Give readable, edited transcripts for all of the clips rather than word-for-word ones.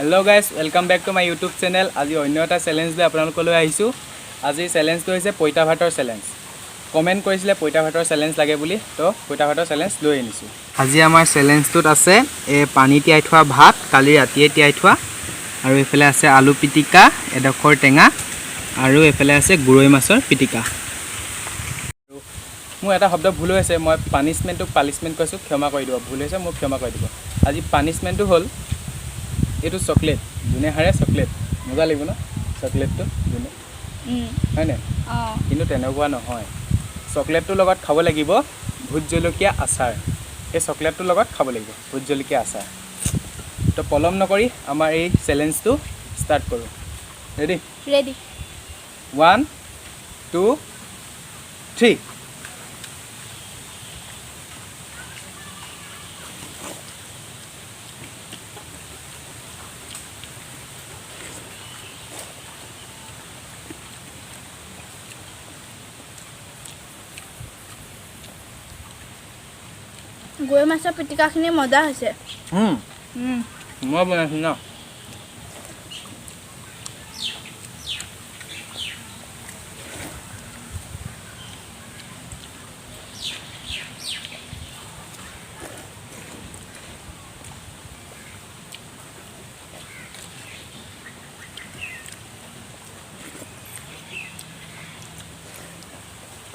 Hello guys, welcome back to my YouTube channel. আজি অন্য এটা চ্যালেঞ্জ লৈ আপোনালোকলৈ আহিছো। আজি চ্যালেঞ্জটো হৈছে পইতা ভাতৰ চ্যালেঞ্জ। কমেন্ট কৰিছিলে পইতা ভাতৰ চ্যালেঞ্জ লাগে বুলি, তো পইতা ভাতৰ চ্যালেঞ্জ লৈ আনিছো। আজি আমাৰ চ্যালেঞ্জটোত আছে পানী তিয়াই থোৱা ভাত, কালি ৰাতিয়ে তিয়াই থোৱা, আৰু এফালে আছে আলু পিটিকা, এডখৰ টেঙা, আৰু এফালে আছে গুৰৈ মাছৰ পিটিকা। মোৰ এটা শব্দ ভুল হৈছে, মই পানিশমেন্ট কৈছো, ক্ষমা কৰি দিব। ভুল হৈছে মোক ক্ষমা কৰি দিব। আজি পানিশমেন্টটো হ'ল এইটো চকলেট, যোনে হাৰে চকলেট। মজা লাগিব ন চকলেটটো যোনে, হয়নে? কিন্তু তেনেকুৱা নহয়। চকলেটটোৰ লগত খাব লাগিব ভোট জলকীয়া আচাৰ। এই চকলেটটোৰ লগত খাব লাগিব ভোট জলকীয়া আচাৰ। তো পলম নকৰি আমাৰ এই চ্যালেঞ্জটো ষ্টাৰ্ট কৰোঁ। ৰেডি? ৰেডি। 1 2 3। গুৰৈ মাছৰ পিটিকাখিনি মজা হৈছে। মই বনাইছোঁ ন।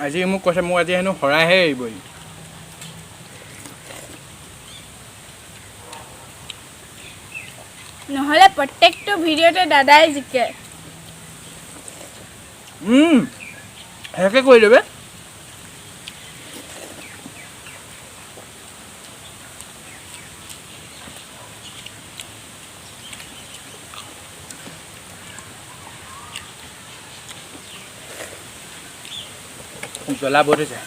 আজি মোক কৈছে মোক আজি হেনো হৰাইহে এৰিবই। নহ'লে প্ৰত্যেকটো ভিডিঅ'তে দাদাই জিকে। হেকে কৰি দেবে। জ্বলা বহুত হৈছে।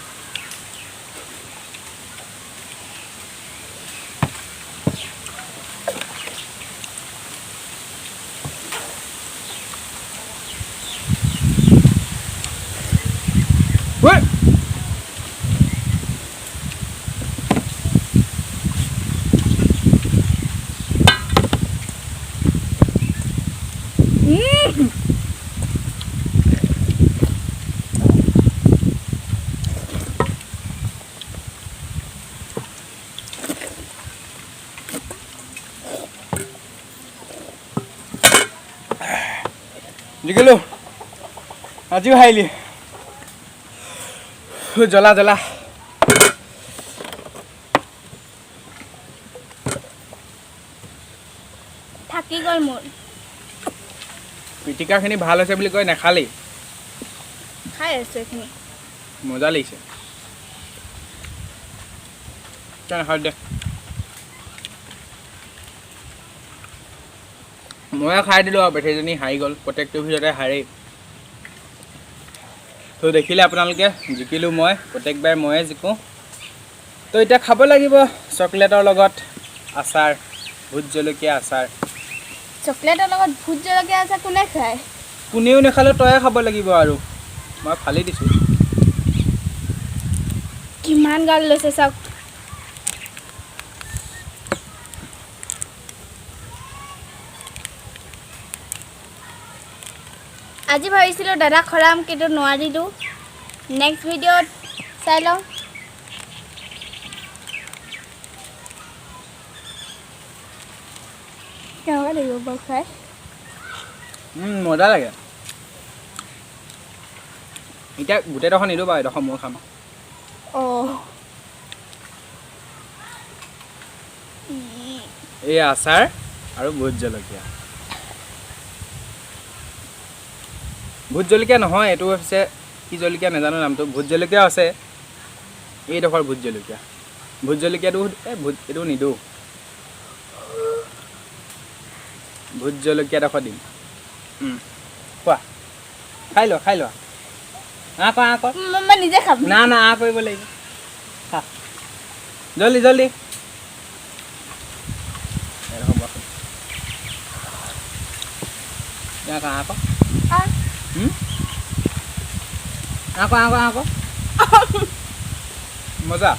জিকিলো আজিও হাৰিলি। জ্বলা জ্বলা থাকি গ'ল মোৰ। পিটিকাখিনি ভাল হৈছে বুলি কৈ নাখালি। খাই আছো এইখিনি। মজা লাগিছে। নাখাওঁ দে, ময়ে খাই দিলোঁ আৰু বেটেৰীজনী হাৰি গ'ল। প্ৰত্যেকটো ভিডিঅ'তে হাৰেই। তো দেখিলে আপোনালোকে জিকিলোঁ মই, প্ৰত্যেকবাৰ ময়ে জিকোঁ। তো এতিয়া খাব লাগিব চকলেটৰ লগত আচাৰ, ভোট জলকীয়া আচাৰ। চকলেটৰ লগত ভোট জলকীয়া আচাৰ কোনে খায়? কোনেও নাখালে তয়ে খাব লাগিব, আৰু মই ফালি দিছোঁ। কিমান গাল লৈছে চাওক। আজি ভাবিছিলোঁ দাদা খৰাম, কিন্তু নোৱাৰিলোঁ। নেক্সট ভিডিঅ'ত চাই লওঁ। কেনেকুৱা লাগিব বাৰু খাই? মজা লাগে। এতিয়া গোটেইডোখৰ নিদিওঁ বাৰু, এডোখৰ মই খাম। এই আচাৰ আৰু ভোট জলকীয়া। ভোট জলকীয়া নহয়, এইটো হৈছে কি জলকীয়া নাজানো নামটো। ভোট জলকীয়া আছে, এইডোখৰ ভোট জলকীয়া। ভোট জলকীয়াটো এইটো নিদিওঁ। ভোট জলকীয়াডোখৰ দিম। খোৱা, খাই লোৱা খাই লোৱা। কৰ মই নিজে খাম। না কৰিব লাগিব। খা জলদি জলদি। মজা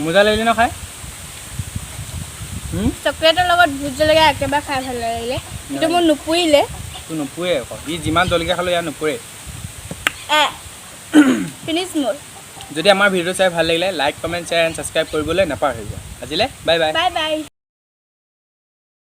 মজা লাগিলে ন খাই। চকলেটৰ লগত ভোট জলকীয়া একেবাৰে খাই ভাল লাগিলে কিন্তু মোৰ নুপুৰিলে তোৰ নুপুৰে আকৌ ই যিমান জলকীয়া খালেও ইয়াৰ নুপুৰে ফিনিছ মোৰ যদি আমাৰ ভিডিঅ' চাই ভাল লাগিলে like comment share and subscribe কৰিবলৈ নাপাহৰিব আজিলৈ বাই বাই বাই বাই